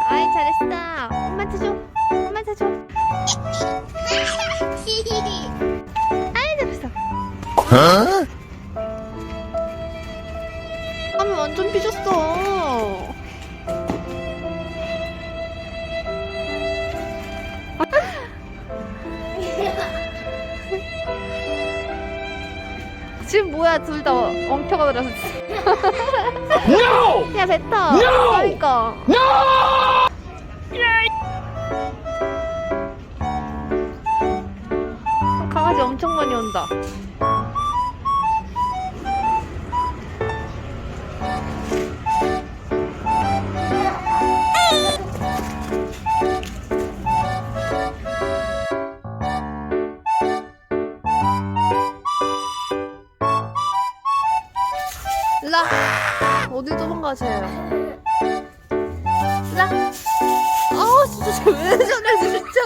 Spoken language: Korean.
아이 잘했어. 엄마한테 줘. 엄마한테 줘. 아이 잘했어. 아미 완전 삐졌어. 지금 뭐야 둘 다 엉켜가 들어서. No! 야 뱉어. No! 그러니까. No! 강아지 엄청 많이 온다. 일라 어딜 도망가세요? 일라. 아우 진짜 쟤왜 저래 진짜.